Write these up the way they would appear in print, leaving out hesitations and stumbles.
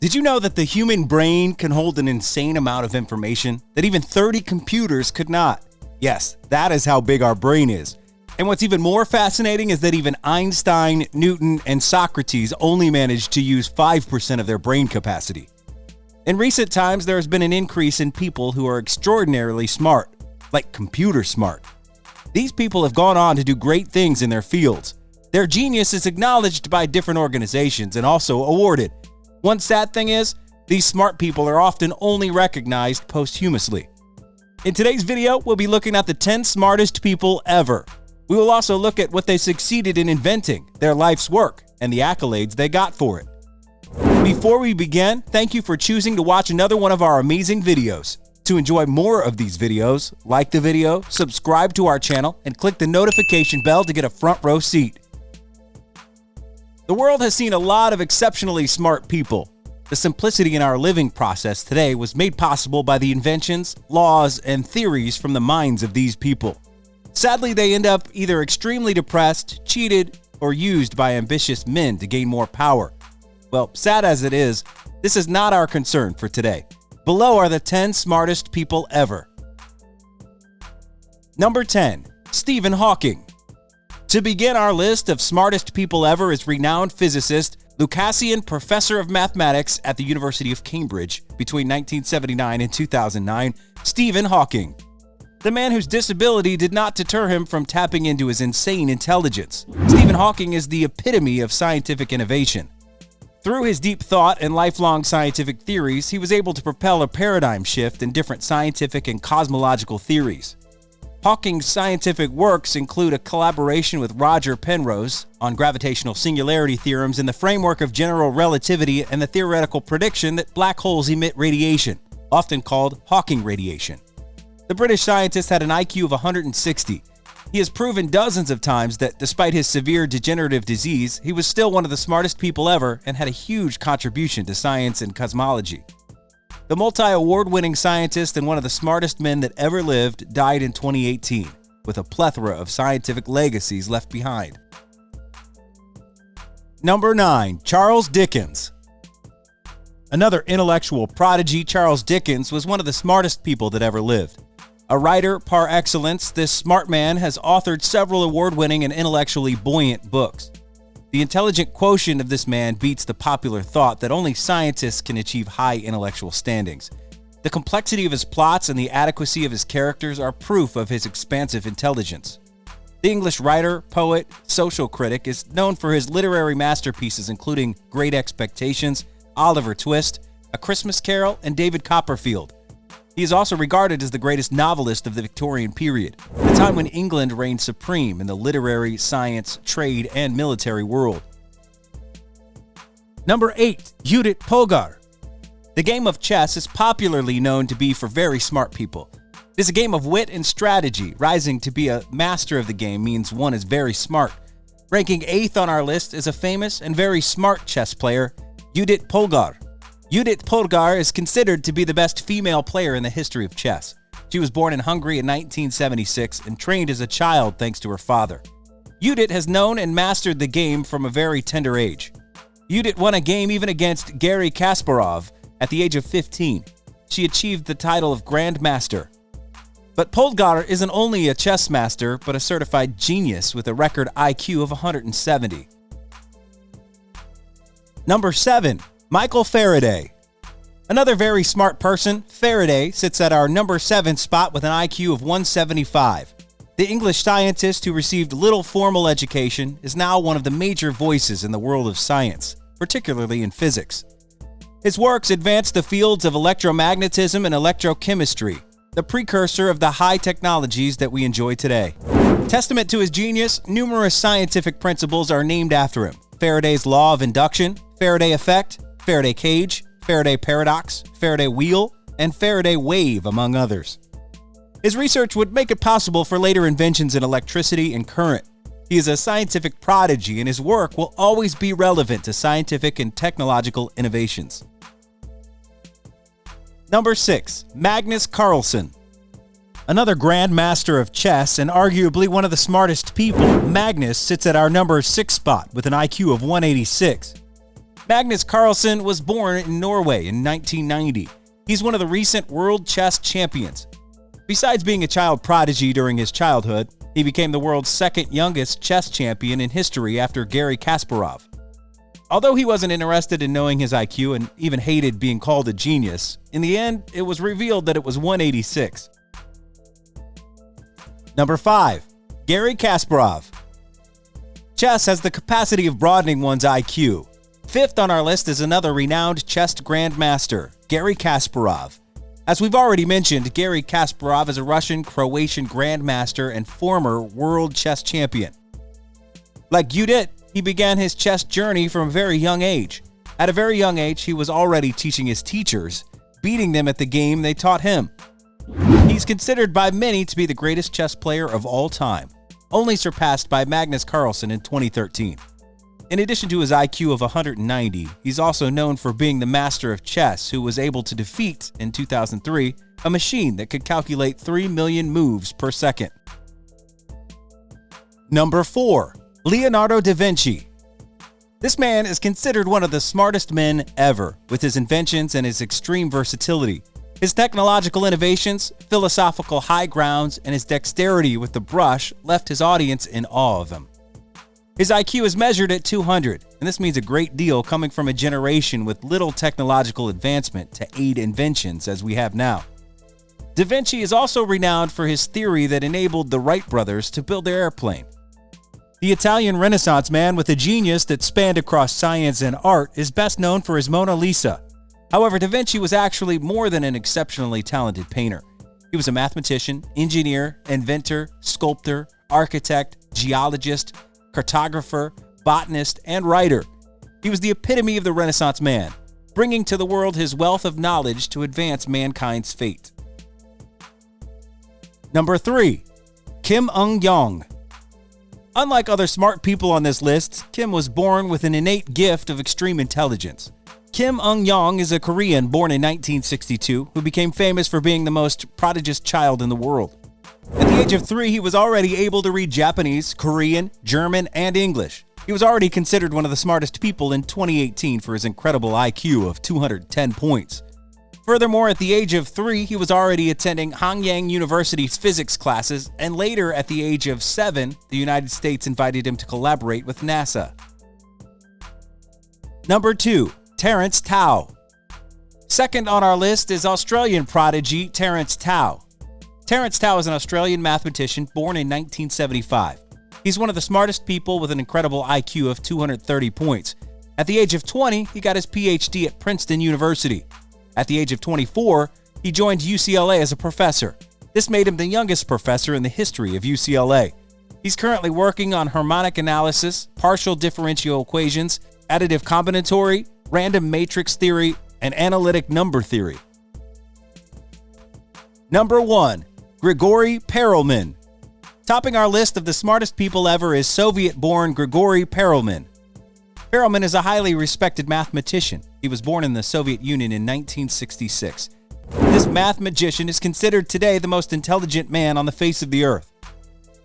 Did you know that the human brain can hold an insane amount of information that even 30 computers could not? Yes, that is how big our brain is. And what's even more fascinating is that even Einstein, Newton, and Socrates only managed to use 5% of their brain capacity. In recent times, there has been an increase in people who are extraordinarily smart, like computer smart. These people have gone on to do great things in their fields. Their genius is acknowledged by different organizations and also awarded. One sad thing is, these smart people are often only recognized posthumously. In today's video, we'll be looking at the 10 smartest people ever. We will also look at what they succeeded in inventing, their life's work, and the accolades they got for it. Before we begin, thank you for choosing to watch another one of our amazing videos. To enjoy more of these videos, like the video, subscribe to our channel, and click the notification bell to get a front row seat. The world has seen a lot of exceptionally smart people. The simplicity in our living process today was made possible by the inventions, laws, and theories from the minds of these people. Sadly, they end up either extremely depressed, cheated, or used by ambitious men to gain more power. Well, sad as it is, this is not our concern for today. Below are the 10 smartest people ever. Number 10. Stephen Hawking. To begin our list of smartest people ever is renowned physicist, Lucasian Professor of Mathematics at the University of Cambridge between 1979 and 2009, Stephen Hawking. The man whose disability did not deter him from tapping into his insane intelligence. Stephen Hawking is the epitome of scientific innovation. Through his deep thought and lifelong scientific theories, he was able to propel a paradigm shift in different scientific and cosmological theories. Hawking's scientific works include a collaboration with Roger Penrose on gravitational singularity theorems in the framework of general relativity and the theoretical prediction that black holes emit radiation, often called Hawking radiation. The British scientist had an IQ of 160. He has proven dozens of times that despite his severe degenerative disease, he was still one of the smartest people ever and had a huge contribution to science and cosmology. The multi-award-winning scientist and one of the smartest men that ever lived died in 2018, with a plethora of scientific legacies left behind. Number 9. Charles Dickens. Another intellectual prodigy, Charles Dickens was one of the smartest people that ever lived. A writer par excellence, this smart man has authored several award-winning and intellectually buoyant books. The intelligent quotient of this man beats the popular thought that only scientists can achieve high intellectual standings. The complexity of his plots and the adequacy of his characters are proof of his expansive intelligence. The English writer, poet, social critic is known for his literary masterpieces including Great Expectations, Oliver Twist, A Christmas Carol, and David Copperfield. He is also regarded as the greatest novelist of the Victorian period, a time when England reigned supreme in the literary, science, trade, and military world. Number 8. Judit POLGÁR. The game of chess is popularly known to be for very smart people. It is a game of wit and strategy. Rising to be a master of the game means one is very smart. Ranking 8th on our list is a famous and very smart chess player, Judit POLGÁR. Judit POLGÁR is considered to be the best female player in the history of chess. She was born in Hungary in 1976 and trained as a child thanks to her father. Judit has known and mastered the game from a very tender age. Judit won a game even against Garry Kasparov at the age of 15. She achieved the title of Grand Master. But POLGÁR isn't only a chess master, but a certified genius with a record IQ of 170. Number 7. Michael Faraday. Another very smart person, Faraday sits at our number 7 spot with an IQ of 175. The English scientist who received little formal education is now one of the major voices in the world of science, particularly in physics. His works advanced the fields of electromagnetism and electrochemistry, the precursor of the high technologies that we enjoy today. Testament to his genius, numerous scientific principles are named after him. Faraday's law of induction, Faraday effect, Faraday cage, Faraday paradox, Faraday wheel, and Faraday wave, among others. His research would make it possible for later inventions in electricity and current. He is a scientific prodigy, and his work will always be relevant to scientific and technological innovations. Number 6. Magnus Carlsen. Another Grand Master of chess and arguably one of the smartest people, Magnus sits at our number 6 spot with an IQ of 186. Magnus Carlsen was born in Norway in 1990. He's one of the recent world chess champions. Besides being a child prodigy during his childhood, he became the world's second youngest chess champion in history after Garry Kasparov. Although he wasn't interested in knowing his IQ and even hated being called a genius, in the end, it was revealed that it was 186. Number 5. Garry Kasparov. Chess has the capacity of broadening one's IQ. Fifth on our list is another renowned chess grandmaster, Garry Kasparov. As we've already mentioned, Garry Kasparov is a Russian-Croatian grandmaster and former world chess champion. Like JUDIT, he began his chess journey from a very young age. At a very young age, he was already teaching his teachers, beating them at the game they taught him. He's considered by many to be the greatest chess player of all time, only surpassed by Magnus Carlsen in 2013. In addition to his IQ of 190, he's also known for being the master of chess who was able to defeat, in 2003, a machine that could calculate 3 million moves per second. Number 4. Leonardo da Vinci. This man is considered one of the smartest men ever, with his inventions and his extreme versatility. His technological innovations, philosophical high grounds, and his dexterity with the brush left his audience in awe of him. His IQ is measured at 200, and this means a great deal coming from a generation with little technological advancement to aid inventions as we have now. Da Vinci is also renowned for his theory that enabled the Wright brothers to build their airplane. The Italian Renaissance man with a genius that spanned across science and art is best known for his Mona Lisa. However, Da Vinci was actually more than an exceptionally talented painter. He was a mathematician, engineer, inventor, sculptor, architect, geologist, cartographer, botanist, and writer. He was the epitome of the Renaissance man, bringing to the world his wealth of knowledge to advance mankind's fate. Number 3. Kim Eun-young. Unlike other smart people on this list, Kim was born with an innate gift of extreme intelligence. Kim Eun-young is a Korean born in 1962 who became famous for being the most prodigious child in the world. At the age of 3, he was already able to read Japanese, Korean, German, and English. He was already considered one of the smartest people in 2018 for his incredible IQ of 210 points. Furthermore, at the age of 3, he was already attending Hanyang University's physics classes, and later, at the age of 7, the United States invited him to collaborate with NASA. Number 2. Terrence Tao. Second on our list is Australian prodigy Terrence Tao. Terrence Tao is an Australian mathematician born in 1975. He's one of the smartest people with an incredible IQ of 230 points. At the age of 20, he got his PhD at Princeton University. At the age of 24, he joined UCLA as a professor. This made him the youngest professor in the history of UCLA. He's currently working on harmonic analysis, partial differential equations, additive combinatory, random matrix theory, and analytic number theory. Number 1. Grigori Perelman. Topping our list of the smartest people ever is Soviet-born Grigori Perelman. Perelman is a highly respected mathematician. He was born in the Soviet Union in 1966. This math magician is considered today the most intelligent man on the face of the earth.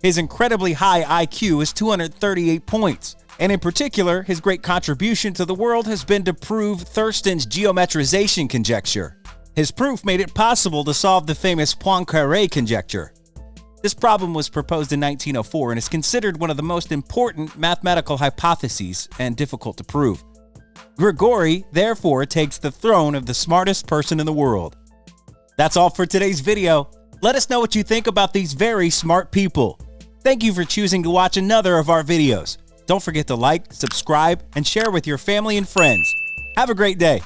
His incredibly high IQ is 238 points, and in particular, his great contribution to the world has been to prove Thurston's geometrization conjecture. His proof made it possible to solve the famous Poincaré conjecture. This problem was proposed in 1904 and is considered one of the most important mathematical hypotheses and difficult to prove. Grigori, therefore, takes the throne of the smartest person in the world. That's all for today's video. Let us know what you think about these very smart people. Thank you for choosing to watch another of our videos. Don't forget to like, subscribe, and share with your family and friends. Have a great day.